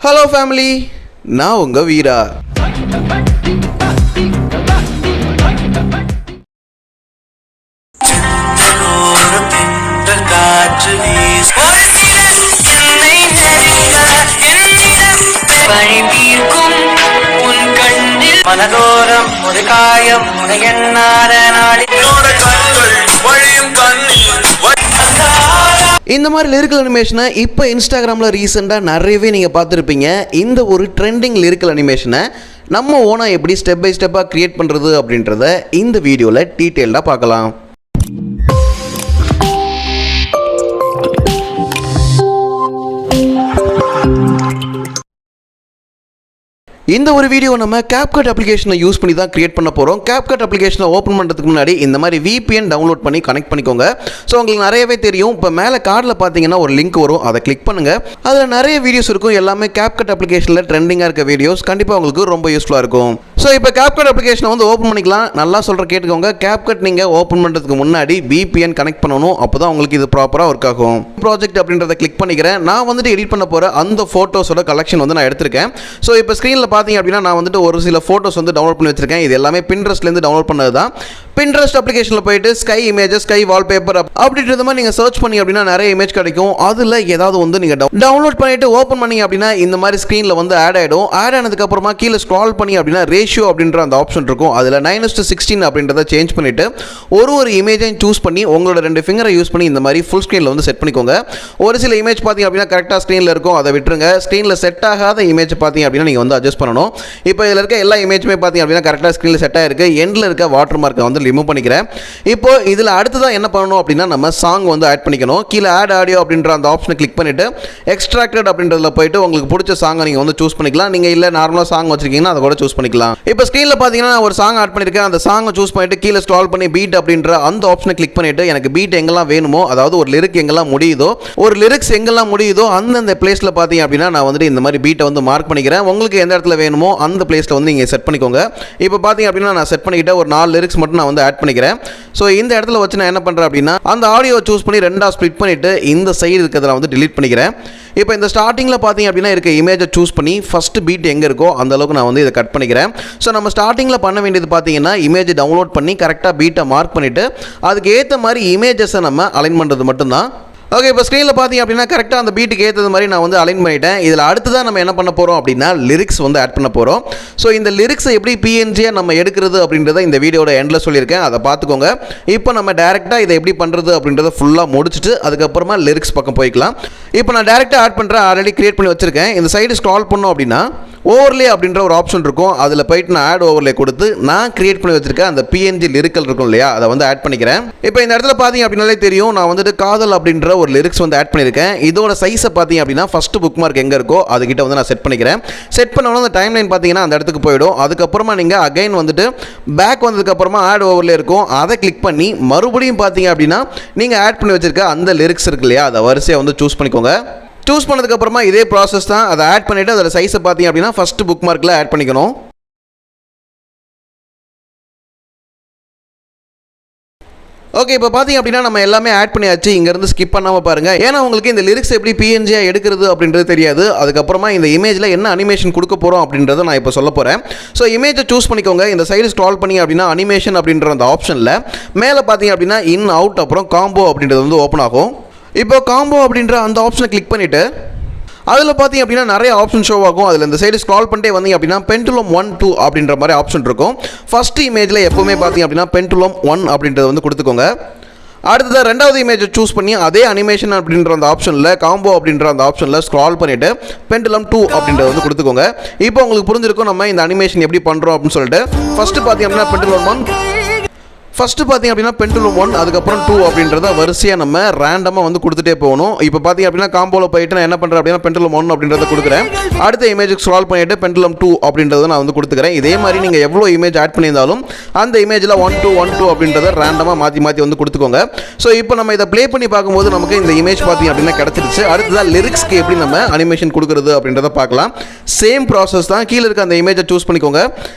Hello family, நான் உங்கள் வீரா. மனதோரம் ஒரு காயம் முனையன்னார நாடி இந்த மாதிரி லிரிக்கல் அனிமேஷனை இப்போ இன்ஸ்டாகிராமில் ரீசெண்டாக நிறையவே நீங்கள் பார்த்துருப்பீங்க. இந்த ஒரு ட்ரெண்டிங் லிரிக்கல் அனிமேஷனை நம்ம ஓனாக எப்படி ஸ்டெப் பை ஸ்டெப்பாக க்ரியேட் பண்ணுறது அப்படின்றத இந்த வீடியோவில் டீட்டெயில்டாக பார்க்கலாம். இந்த ஒரு வீடியோ நம்ம CapCut அப்ளிகேஷனை யூஸ் பண்ணி தான் கிரியேட் பண்ண போகிறோம். CapCut அப்ளிகேஷனை ஓப்பன் பண்ணுறதுக்கு முன்னாடி இந்த மாதிரி VPN டவுன்லோட் பண்ணி கனெக்ட் பண்ணிக்கோங்க. ஸோ உங்களுக்கு நிறையவே தெரியும். இப்போ மேலே கார்டில் பார்த்தீங்கன்னா ஒரு லிங்க் வரும், அதை கிளிக் பண்ணுங்கள். அதில் நிறைய வீடியோஸ் இருக்கும். எல்லாமே CapCut அப்ளிகேஷனில் ட்ரெண்டிங்காக இருக்க வீடியோஸ். கண்டிப்பாக உங்களுக்கு ரொம்ப யூஸ்ஃபுல்லாக இருக்கும். ஸோ இப்போ CapCut அப்ளிகேஷனை ஓப்பன் பண்ணிக்கலாம். நல்லா சொல்கிற கேட்டுக்கோங்க. CapCut நீங்கள் ஓப்பன் பண்ணுறதுக்கு முன்னாடி VPN கனெக்ட் பண்ணணும். அப்போ தான் உங்களுக்கு இது ப்ராப்பராக ஒர்க் ஆகும். ப்ராஜெக்ட் அப்படின்றத கிளிக் பண்ணிக்கிறேன். நான் எடிட் பண்ண போகிற அந்த ஃபோட்டோஸோட கலெக்ஷன் நான் எடுத்திருக்கேன். ஸோ இப்போ ஸ்க்ரீனில் பார்த்தீங்க அப்படின்னா நான் ஒரு சில ஃபோட்டோஸ் டவுன்லோட் பண்ணி வச்சிருக்கேன். இது எல்லாமே Pinterestலேருந்து டவுன்லோட் பண்ணது தான். Pinterest அப்ளிகேஷனில் போயிட்டு ஸ்கை இமேஜஸ், ஸ்கை வால்பேப்பர் அப்படின்றது மாதிரி நீங்கள் சர்ச் பண்ணி அப்படின்னா நிறைய இமேஜ் கிடைக்கும். அதில் ஏதாவது நீங்கள் டவுன்லோட் பண்ணிட்டு ஓப்பன் பண்ணி அப்படின்னா இந்த மாதிரி ஸ்க்ரீனில் ஆட் ஆகிடும். ஆட் ஆனதுக்கப்புறமா கீழே ஸ்க்ரால் பண்ணி அப்படின்னா ரேஷியோ அப்படின்ற அந்த ஆப்ஷன் இருக்கும். அதில் 9:16 அப்படின்றத சேஞ்ச் பண்ணிவிட்டு ஒரு இமேஜையும் சூஸ் பண்ணி உங்களோட 2 ஃபிங்கரை யூஸ் பண்ணி இந்த மாதிரி ஃபுல் ஸ்க்ரீனில் செட் பண்ணிக்கோங்க. ஒரு சில இமேஜ் பார்த்தீங்க அப்படின்னா கரெக்டாக ஸ்க்ரீனில் இருக்கும், அதை விட்டுருங்க. ஸ்க்ரீனில் செட் ஆகாத இமேஜ் பார்த்தீங்க அப்படின்னா நீங்கள் அட்ஜஸ்ட் பண்ணணும். இப்போ இதில் இருக்க எல்லா இமேஜுமே பார்த்தீங்க அப்படின்னா கரெக்டாக ஸ்க்ரீனில் செட் ஆகிருக்கு. எண்டில் இருக்க வாட்டர் மார்க்கை ரிமூவ் பண்ணிக்கிறேன். இப்போ இதில் அடுத்ததான் என்ன பண்ணணும் அப்படின்னா நம்ம சாங் ஆட் பண்ணிக்கணும். கீழே ஆட் ஆடியோ அப்படின்ற அந்த ஆப்ஷனை கிளிக் பண்ணிவிட்டு எக்ஸ்ட்ராக்டட் அப்படின்றதுல போயிட்டு உங்களுக்கு பிடிச்ச சாங்கை நீங்கள் சூஸ் பண்ணிக்கலாம். நீங்கள் இல்லை நார்மலாக சாங் வச்சிருக்கீங்கன்னா அதை கூட சூஸ் பண்ணிக்கலாம். இப்போ ஸ்க்ரீனில் பார்த்தீங்கன்னா நான் ஒரு சாங் ஆட் பண்ணியிருக்கேன். அந்த சாங்கை சூஸ் பண்ணிட்டு கீழே ஸ்க்ரால் பண்ணி பீட் அப்படின்ற அந்த ஆப்ஷனை கிளிக் பண்ணிவிட்டு எனக்கு பீட் எங்கெல்லாம் வேணுமோ, அதாவது ஒரு லிரிக் எங்கெல்லாம் முடியுதோ, ஒரு லிரிக்ஸ் எங்கெல்லாம் முடியுதோ அந்தந்த பிளேஸில் பார்த்தீங்க அப்படின்னா நான் இந்த மாதிரி பீட்டை மார்க் பண்ணிக்கிறேன். உங்களுக்கு எந்த இடத்துல வேணுமோ அந்த பிளேஸில் நீங்கள் செட் பண்ணிக்கோங்க. இப்போ பார்த்தீங்க அப்படின்னா நான் செட் பண்ணிக்கிட்ட ஒரு 4 லிரிக்ஸ் மட்டும் நான் ஆட் பண்ணிக்கிறேன். ஸோ இந்த இடத்துல வச்சு நான் என்ன பண்ணுறேன் அப்படின்னா அந்த ஆடியோ சூஸ் பண்ணி 2ஆக ஸ்ப்ளிட் பண்ணிவிட்டு இந்த சைடு இருக்கிறத டிலீட் பண்ணிக்கிறேன். இப்போ இந்த ஸ்டார்டிங்கில் பார்த்தீங்க அப்படின்னா இருக்க இமேஜை சூஸ் பண்ணி ஃபஸ்ட்டு பீட் எங்கே இருக்கோ அந்த அளவுக்கு நான் இதை கட் பண்ணிக்கிறேன். ஸோ நம்ம ஸ்டார்டிங்கில் பண்ண வேண்டியது பார்த்தீங்கன்னா இமேஜை டவுன்லோட் பண்ணி கரெக்டாக பீட்டை மார்க் பண்ணிவிட்டு அதுக்கு ஏற்ற மாதிரி இமேஜஸை நம்ம அலைன் பண்ணுறது மட்டும்தான். ஓகே, இப்போ ஸ்க்ரீனில் பார்த்தீங்க அப்படின்னா கரெக்டாக அந்த பீட்டுக்கு ஏற்றது மாதிரி நான் அலைன் பண்ணிட்டேன். இதில் அடுத்ததான் நம்ம என்ன பண்ண போகிறோம் அப்படின்னா லிரிக்ஸ் ஆட் பண்ண போகிறோம். ஸோ இந்த லிரிக்ஸை எப்படி PNG-யாக நம்ம எடுக்கிறது அப்படின்றத இந்த வீடியோட எண்டில் சொல்லியிருக்கேன், அதை பார்த்துக்கோங்க. இப்போ நம்ம டேரெக்டாக இதை எப்படி பண்ணுறது அப்படின்றத ஃபுல்லாக முடிச்சுட்டு அதுக்கப்புறமா லிரிக்ஸ் பக்கம் போய்க்கலாம். இப்போ நான் டேரெக்டாக ஆட் பண்ணுறேன், ஆல்ரெடி கிரியேட் பண்ணி வச்சுருக்கேன். இந்த சைடு ஸ்க்ரால் பண்ணோம் அப்படின்னா ஓவர்லே அப்படின்ற ஒரு ஆப்ஷன் இருக்கும். அதில் போயிட்டு நான் ஆட் ஓவர்லே கொடுத்து நான் கிரியேட் பண்ணி வச்சிருக்கேன் அந்த PNG லிரிக்கல் இருக்கும் இல்லையா, அதை ஆட் பண்ணிக்கிறேன். இப்போ இந்த இடத்துல பார்த்தீங்க அப்படின்னாலே தெரியும் நான் காதல் அப்படின்ற ஒரு லிரிக்ஸ் ஆட் பண்ணியிருக்கேன். இதோட சைஸை பார்த்தீங்க அப்படின்னா ஃபர்ஸ்ட் புக் மார்க் எங்கே இருக்கோ அதுக்கிட்ட நான் செட் பண்ணிக்கிறேன். செட் பண்ணோன்னா அந்த டைம் லைன் பார்த்தீங்கன்னா அந்த இடத்துக்கு போயிடும். அதுக்கப்புறமா நீங்கள் அகைன் பேக் வந்ததுக்கப்புறமா ஆட் ஓவர்லே இருக்கும், அதை கிளிக் பண்ணி மறுபடியும் பார்த்தீங்க அப்படின்னா நீங்கள் ஆட் பண்ணி வச்சிருக்க அந்த லிரிக்ஸ் இருக்கு இல்லையா, அதை வரிசையாக சூஸ் பண்ணிக்கோங்க. சூஸ் பண்ணதுக்கப்புறமா இதே ப்ராசஸ் தான். அதை ஆட் பண்ணிவிட்டு அதோட சைஸை பார்த்தீங்க அப்படின்னா ஃபஸ்ட்டு புக் மார்க்கில் ஆட் பண்ணிக்கணும். ஓகே, இப்போ பார்த்தீங்க அப்படின்னா நம்ம எல்லாமே ஆட் பண்ணியாச்சு. இங்கேருந்து ஸ்கிப் பண்ணாமல் பாருங்கள். ஏன்னா உங்களுக்கு இந்த லிரிக்ஸ் எப்படி PNG-யாக எடுக்கிறது அப்படின்றது தெரியாது. அதுக்கப்புறமா இந்த இமேஜில் என்ன அனிமேஷன் கொடுக்க போகிறோம் அப்படின்றத நான் இப்போ சொல்ல போகிறேன். ஸோ இமேஜை சூஸ் பண்ணிக்கோங்க. இந்த சைடு ஸ்க்ரால் பண்ணி அப்படின்னா அனிமேஷன் அப்படின்ற அந்த ஆப்ஷனில் மேலே பார்த்தீங்க அப்படின்னா இன் அவுட் அப்புறம் காம்போ அப்படின்றது ஓப்பன் ஆகும். இப்போ காம்போ அப்படின்ற அந்த ஆப்ஷனை கிளிக் பண்ணிவிட்டு அதில் பார்த்தீங்க அப்படின்னா நிறைய ஆப்ஷன் ஷோ ஆகும். அதில் இந்த சைடு ஸ்க்ரால் பண்ணிட்டே வந்தீங்க அப்படின்னா பெண்டுலம் 1, 2 அப்படின்ற மாதிரி ஆப்ஷன் இருக்கும். ஃபஸ்ட்டு இமேஜில் எப்போவுமே பார்த்தீங்க அப்படின்னா பெண்டுலம் 1 அப்படின்றத கொடுத்துக்கோங்க. அடுத்ததாக 2வது இமேஜை சூஸ் பண்ணி அதே அனிமேஷன் அப்படின்ற அந்த ஆப்ஷனில் காம்போ அப்படின்ற அந்த ஆப்ஷனில் ஸ்க்ரால் பண்ணிவிட்டு பெண்டுலம் 2 அப்படின்றத கொடுத்துக்கோங்க. இப்போ உங்களுக்கு புரிஞ்சிருக்கும் நம்ம இந்த அனிமேஷன் எப்படி பண்ணுறோம் அப்படின்னு சொல்லிட்டு. ஃபஸ்ட்டு பார்த்தீங்க அப்படின்னா பெண்டுலம் 1, அதுக்கப்புறம் 2 அப்படின்றத வரிசையாக நம்ம ரேண்டமாக கொடுத்துட்டே போகணும். இப்போ பார்த்தீங்க அப்படின்னா காம்போவில் போயிட்டு நான் என்ன பண்ணுறேன் அப்படின்னா பெண்டுலம் 1 அப்படின்றத கொடுக்குறேன். அடுத்த இமேஜுக்கு ஸ்க்ரால் பண்ணிவிட்டு பெண்டுலம் 2 அப்படின்றத நான் கொடுத்துக்கிறேன். இதே மாதிரி நீங்கள் எவ்வளோ இமேஜ் ஆட் பண்ணியிருந்தாலும் அந்த இமேஜில் 1, 2 அப்படின்றத ரேண்டமாக மாற்றி கொடுத்துக்கோங்க. ஸோ இப்போ நம்ம இதை ப்ளே பண்ணி பார்க்கும்போது நமக்கு இந்த இமேஜ் பார்த்தீங்க அப்படின்னா கிடச்சிருச்சு. அடுத்ததான் லிரிக்ஸ்க்கு எப்படி நம்ம அனிமேஷன் கொடுக்குறது அப்படின்றத பார்க்கலாம். சேம் ப்ராசஸ் தான். கீழே இருக்க அந்த இமேஜை சூஸ் பண்ணிக்கோங்க.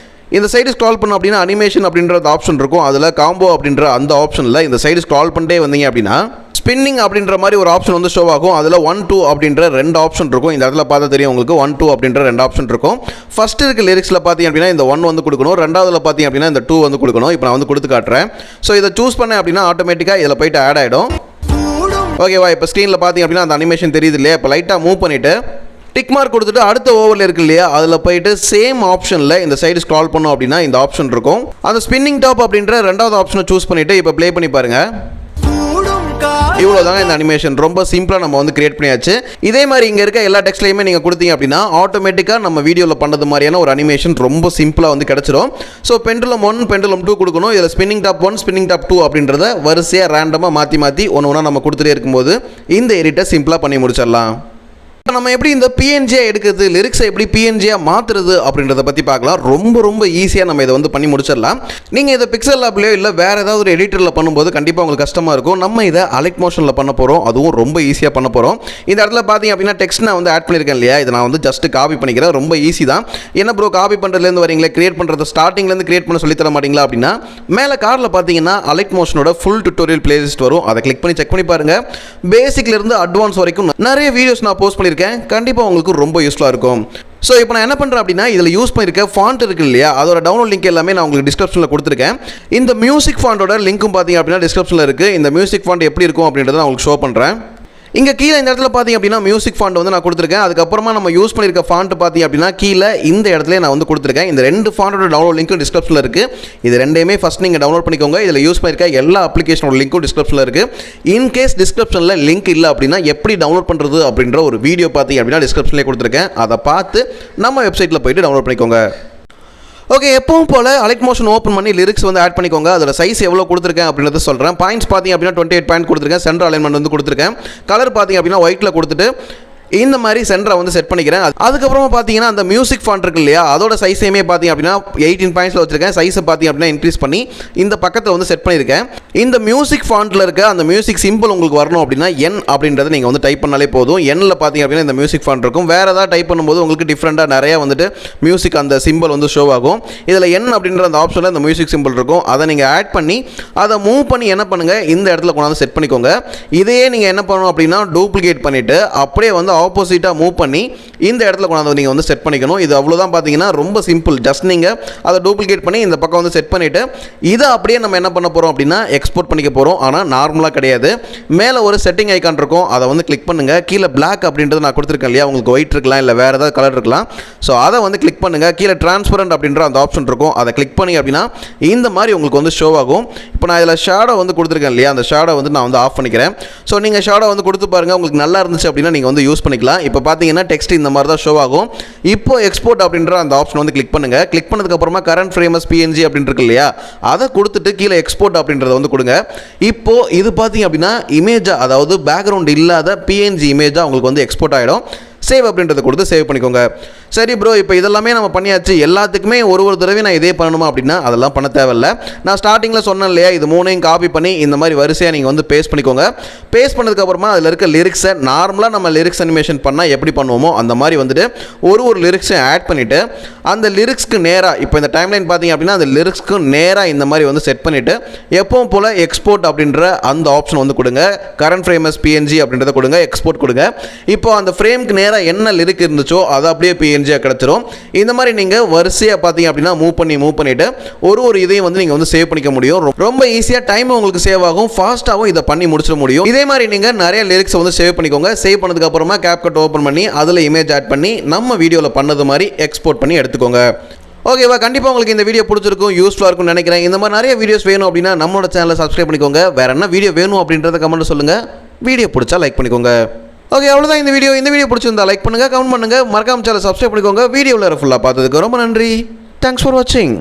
இந்த சைடு ஸ்க்ரால் பண்ணோம் அப்படின்னா அனிமேஷன் அப்படின்ற ஆப்ஷன் இருக்கும். அதில் காம்போ அப்படின்ற அந்த ஆப்ஷனில் இந்த சைடு ஸ்க்ரால் பண்ணிட்டே வந்தீங்க அப்படின்னா ஸ்பின்னிங் அப்படின்ற மாதிரி ஒரு ஆப்ஷன் வந்து ஷோ ஆகும். அதில் 1 2 அப்படின்ற 2 ஆப்ஷன் இருக்கும். இந்த இடத்துல பார்த்தா தெரியும் உங்களுக்கு 1 2 அப்படின்ற 2 ஆப்ஷன் இருக்கும். ஃபர்ஸ்ட் இருக்க லிரிக்ஸில் பார்த்தீங்க அப்படின்னா இந்த 1 வந்து கொடுக்கணும், ரெண்டாவதுல பார்த்தீங்க அப்படின்னா இந்த 2 வந்து கொடுக்கணும். இப்போ நான் வந்து கொடுத்து காட்டுறேன். ஸோ இதை சூஸ் பண்ணேன் அப்படின்னா ஆட்டோமேட்டிக்காக இதில் போயிட்டு ஆட் ஆகிடும். ஓகேவா, இப்போ ஸ்க்ரீனில் பார்த்தீங்க அப்படின்னா அந்த அனிமேஷன் தெரியுது இல்லையா? இப்போ லைட்டாக மூவ் பண்ணிவிட்டு டிக் மார்க் கொடுத்துட்டு அடுத்த ஓவரில் இருக்கு இல்லையா, அதில் போயிட்டு சேம் ஆப்ஷனில் இந்த சைடு ஸ்க்ரால் பண்ணோம் அப்படின்னா இந்த ஆப்ஷன் இருக்கும். அந்த ஸ்பின்னிங் டாப் அப்படின்ற ரெண்டாவது ஆப்ஷனை சூஸ் பண்ணிவிட்டு இப்போ ப்ளே பண்ணி பாருங்கள். இவ்வளோதாங்க இந்த அனிமேஷன். ரொம்ப சிம்பிளாக நம்ம வந்து கிரியேட் பண்ணியாச்சு. இதே மாதிரி இங்கே இருக்க எல்லா டெக்ஸ்ட்லையுமே நீங்கள் கொடுத்தீங்க அப்படின்னா ஆட்டோமேட்டிக்காக நம்ம வீடியோவில் பண்ணது மாதிரியான ஒரு அனிமேஷன் ரொம்ப சிம்பிளாக வந்து கிடச்சிரும். ஸோ பெண்டுலம் 1 பெண்டுலம் 2 கொடுக்கணும். இதில் ஸ்பின்னிங் டாப் 1 ஸ்பின்னிங் டாப் 2 அப்படின்றத வரிசையாக ரேண்டமாக மாற்றி ஒன்று ஒன்றா நம்ம கொடுத்துட்டே இருக்கும்போது இந்த எடிட்டை சிம்பிளாக பண்ணி முடிச்சிடலாம். நம்ம எப்படி இந்த பிஎன்ஜியாக எடுக்கிறது, லிரிக்ஸை எப்படி பிஎன்ஜியாக மாற்றுறது அப்படின்றத பற்றி பார்க்கலாம். ரொம்ப ஈஸியாக நம்ம இதை வந்து பண்ணி முடிச்சிடலாம். நீங்கள் இதை பிக்சல் லேப்லையோ இல்லை வேறு ஏதாவது ஒரு எடிட்டரில் பண்ணும்போது கண்டிப்பாக உங்களுக்கு கஷ்டமாக இருக்கும். நம்ம இதை அலைட் மோஷனில் பண்ண போகிறோம், அதுவும் ரொம்ப ஈஸியாக பண்ண போகிறோம். இந்த இடத்துல பார்த்தீங்க அப்படின்னா டெக்ஸ்ட் நான் வந்து ஆட் பண்ணியிருக்கேன் இல்லையா, இதை நான் வந்து ஜஸ்ட் காப்பி பண்ணிக்கிறேன். ரொம்ப ஈஸி தான். என்ன ப்ரோ காப்பி பண்ணுறதுலேருந்து வரீங்களே, கிரியேட் பண்ணுறது ஸ்டார்டிங்லேருந்து கிரியேட் பண்ண சொல்லித்தர மாட்டீங்களா அப்படின்னா, மேலே கார்டில் பார்த்தீங்கன்னா அலைட் மோஷனோட ஃபுல் டுட்டோரியல் பிளேலிஸ்ட் வரும். அதை கிளிக் பண்ணி செக் பண்ணி பாருங்கள். பேசிக்லேருந்து அட்வான்ஸ் வரைக்கும் நிறைய வீடியோஸ் நான் போஸ்ட் பண்ணியிருக்கேன். கண்டிப்பாக உங்களுக்கு ரொம்ப யூஸ்ஃபுல்லாக இருக்கும். ஸோ இப்போ நான் என்ன பண்ணுறேன் அப்படின்னா, இதில் யூஸ் பண்ணியிருக்க ஃபாண்ட் இருக்குது இல்லையா, அதோட டவுன்லோட் லிங்க் எல்லாமே நான் உங்களுக்கு டிஸ்கிரிப்ஷனில் கொடுத்துருக்கேன். இந்த மியூசிக் ஃபாண்டோட லிங்க்கும் பார்த்தீங்க அப்படின்னா டிஸ்கிரிப்ஷனில் இருக்குது. இந்த மியூசிக் ஃபாண்ட் எப்படி இருக்கும் அப்படின்றத நான் உங்களுக்கு ஷோ பண்ணுறேன். இங்கே கீழே இந்த இடத்துல பார்த்தீங்க அப்படின்னா மியூசிக் ஃபாண்ட் வந்து நான் கொடுத்துருக்கேன். அதுக்கப்புறமா நம்ம யூஸ் பண்ணியிருக்க ஃபாண்ட் பார்த்தீங்க அப்படின்னா கீழே இந்த இடத்துல நான் வந்து கொடுத்துருக்கேன். இந்த 2 ஃபாண்டோட டவுன்லோட் லிங்க்கும் டிஸ்கிரிப்ஷனில் இருக்குது. இது ரெண்டையுமே ஃபஸ்ட் நீங்கள் டவுன்லோட் பண்ணிக்கோங்க. இதில் யூஸ் பண்ணியிருக்க எல்லா அப்ளிகேஷனோட லிங்க்கும் டிஸ்கிரிப்ஷனில் இருக்குது. இன்கேஸ் டிஸ்கிரிப்ஷனில் லிங்க் இல்லை அப்படின்னா எப்படி டவுன்லோட் பண்ணுறது அப்படின்ற ஒரு வீடியோ பார்த்தீங்க அப்படின்னா டிஸ்கிரிப்ஷனில் கொடுத்துருக்கேன். அதை பார்த்து நம்ம வெப்சைட்டில் போய்ட்டு டவுன்லோட் பண்ணிக்கோங்க. ஓகே, எப்பவும் போல் அலைட் மோஷன் ஓப்பன் பண்ணி லிரிக்ஸ் வந்து ஆட் பண்ணிக்கோங்க. அதோட சைஸ் எவ்வளோ கொடுத்துருக்கேன் அப்படின்றத சொல்கிறேன். பாயிண்ட்ஸ் பார்த்தீங்க அப்படின்னா 28 பாயிண்ட் கொடுத்துருக்கேன். சென்டர் அலைன்மெண்ட் வந்து கொடுத்துருக்கேன். கலர் பார்த்தீங்க அப்படின்னா ஒயிட்டில் கொடுத்துட்டு இந்த மாதிரி சென்டரை வந்து செட் பண்ணிக்கிறேன். அதுக்கப்புறமா பார்த்தீங்கன்னா அந்த மியூசிக் ஃபாண்ட் இருக்கு இல்லையா, அதோட சைஸையுமே பார்த்தீங்க அப்படின்னா 18 பாயிண்ட்ஸில் வச்சிருக்கேன். சைஸை பார்த்தீங்க அப்படின்னா இன்க்ரீஸ் பண்ணி இந்த பக்கத்தில் வந்து செட் பண்ணியிருக்கேன். இந்த மியூசிக் ஃபாண்ட்டில் இருக்க அந்த மியூசிக் சிம்பிள் உங்களுக்கு வரணும் அப்படின்னா என் அப்படின்றத நீங்கள் வந்து டைப் பண்ணாலே போதும். எண்ணில் பார்த்தீங்க அப்படின்னா இந்த மியூசிக் ஃபாண்ட் இருக்கும். வேறு ஏதாவது டைப் பண்ணும்போது உங்களுக்கு டிஃப்ரெண்ட்டாக நிறையா வந்துட்டு மியூசிக் அந்த சிம்பிள் வந்து ஷோ ஆகும். இதில் என் அப்படின்ற அந்த ஆப்ஷனில் இந்த மியூசிக் சிம்பிள் இருக்கும். அதை நீங்கள் ஆட் பண்ணி அதை மூவ் பண்ணி என்ன பண்ணுங்கள், இந்த இடத்துல கொண்டாந்து செட் பண்ணிக்கோங்க. இதையே நீங்கள் என்ன பண்ணணும் அப்படின்னா டூப்ளிகேட் பண்ணிவிட்டு அப்படியே வந்து ஆப்போசிட்டாக மூவ் பண்ணி இந்த இடத்துல கொண்டாந்து நீங்கள் வந்து செட் பண்ணிக்கணும். இது அவ்வளோதான். பார்த்தீங்கன்னா ரொம்ப சிம்பிள். ஜஸ்ட் நீங்கள் அதை டூப்ளிகேட் பண்ணி இந்த பக்கம் வந்து செட் பண்ணிவிட்டு இதை அப்படியே நம்ம என்ன பண்ண போகிறோம் அப்படின்னா எக்ஸ்போர்ட் பண்ணிக்க போகிறோம். ஆனால் நார்மலாக கிடையாது. மேலே ஒரு செட்டிங் ஐக்கான் இருக்கும், அதை வந்து கிளிக் பண்ணுங்கள். கீழே பிளாக் அப்படின்றது நான் கொடுத்துருக்கேன் இல்லையா, உங்களுக்கு ஒயிட் இருக்கலாம் இல்லை வேறு ஏதாவது கலர் இருக்கலாம். ஸோ அதை வந்து கிளிக் பண்ணுங்கள். கீழே டிரான்ஸ்பரண்ட் அப்படின்ற அந்த ஆப்ஷன் இருக்கும், அதை கிளிக் பண்ணி அப்படின்னா இந்த மாதிரி உங்களுக்கு வந்து ஷோ ஆகும். இப்போ நான் இதில் ஷேடோ வந்து கொடுத்துருக்கேன் இல்லையா, அந்த ஷேடோ வந்து நான் வந்து ஆஃப் பண்ணிக்கிறேன். ஸோ நீங்கள் ஷேடோ வந்து கொடுத்து பாருங்கள். உங்களுக்கு நல்லா இருந்துச்சு அப்படின்னா நீங்கள் வந்து யூஸ் பண்ணிக்கலாம். இப்போ பார்த்தீங்கன்னா டெக்ஸ்ட் இந்த மாதிரி தான் ஷோ ஆகும். இப்போ எக்ஸ்போர்ட் அப்படின்ற அந்த ஆப்ஷன் வந்து கிளிக் பண்ணுங்கள். கிளிக் பண்ணதுக்கப்புறமா கரண்ட் ஃப்ரேமஸ் பிஎன்ஜி அப்படின்னு இருக்கு இல்லையா, அதை கொடுத்துட்டு கீழே எக்ஸ்போர்ட் அப்படின்றத வந்து கொடுங்க. இப்போ இது பார்த்தீங்க அப்படின்னா இமேஜாக, அதாவது பேக்ரவுண்ட் இல்லாத பிஎன்ஜி இமேஜாக உங்களுக்கு வந்து எக்ஸ்போர்ட் ஆகிடும். சேவ் அப்படின்றத கொடுத்து சேவ் பண்ணிக்கோங்க. சரி ப்ரோ, இப்போ இதெல்லாமே நம்ம பண்ணியாச்சு. எல்லாத்துக்குமே ஒரு தடவை நான் இதே பண்ணணுமா அப்படின்னா அதெல்லாம் பண்ண தேவையில்லை. நான் ஸ்டார்டிங்கில் சொன்னேன் இல்லையா, இது 3ஐயும் காப்பி பண்ணி இந்த மாதிரி வரிசையாக நீங்கள் வந்து பேஸ்ட் பண்ணிக்கோங்க. பேஸ்ட் பண்ணதுக்கப்புறமா அதில் இருக்க லிரிக்ஸை நார்மலாக நம்ம லிரிக்ஸ் அனிமேஷன் பண்ணால் எப்படி பண்ணுவோமோ அந்த மாதிரி வந்துட்டு ஒரு லிரிக்ஸை ஆட் பண்ணிவிட்டு அந்த லிரிக்ஸ்க்கு நேராக இப்போ இந்த டைம்லைன் பார்த்தீங்க அப்படின்னா அந்த லிரிக்ஸ்க்கு நேராக இந்த மாதிரி வந்து செட் பண்ணிவிட்டு எப்பவும் போல் எக்ஸ்போர்ட் அப்படின்ற அந்த ஆப்ஷன் வந்து கொடுங்க. கரண்ட் ஃப்ரேமஸ் பிஎன்ஜி அப்படின்றத கொடுங்க, எக்ஸ்போர்ட் கொடுங்க. இப்போ அந்த ஃப்ரேமுக்கு நேராக என்ன லிரிக் இருந்துச்சோ அதை அப்படியே பிஎன்ஜியாக கிடச்சிரும். இந்த மாதிரி நீங்கள் வரிசையாக பார்த்தீங்க அப்படின்னா மூவ் பண்ணிவிட்டு ஒரு இதையும் வந்து நீங்கள் வந்து சேவ் பண்ணிக்க முடியும். ரொம்ப ஈஸியாக டைம் உங்களுக்கு சேவ் ஆகும், ஃபாஸ்ட்டாகவும் இதை பண்ணி முடிச்சிட முடியும். இதே மாதிரி நீங்கள் நிறைய லிரிக்ஸை வந்து சேவ் பண்ணிக்கோங்க. சேவ் பண்ணதுக்கப்புறமா CapCut ஓப்பன் பண்ணி அதில் இமேஜ் ஆட் பண்ணி நம்ம வீடியோவில் பண்ணது மாதிரி எக்ஸ்போர்ட் பண்ணி எடுத்துக்கோங்க. ஓகேவா, கண்டிப்பாக உங்களுக்கு இந்த வீடியோ பிடிச்சிருக்கும், யூஸ்ஃபுல்லாக இருக்கும்னு நினைக்கிறேன். இந்த மாதிரி நிறைய வீடியோஸ் வேணும் அப்படின்னா நம்மளோட சேனலை சப்ஸ்கிரைப் பண்ணிக்கோங்க. வேறு என்ன வீடியோ வேணும் அப்படின்றத கமெண்ட் சொல்லுங்கள். வீடியோ பிடிச்சா லைக் பண்ணிக்கோங்க. ஓகே, அவ்வளோதான் இந்த வீடியோ பிடிச்சிருந்தா லைக் பண்ணுங்கள், கமெண்ட் பண்ணுங்கள், மறக்காம சேனலை சப்ஸ்கிரைப் பண்ணிக்கோங்க. வீடியோவில் ஃபுல்லாக பார்த்ததுக்கு ரொம்ப நன்றி. தேங்க்ஸ் ஃபார் வாட்சிங்.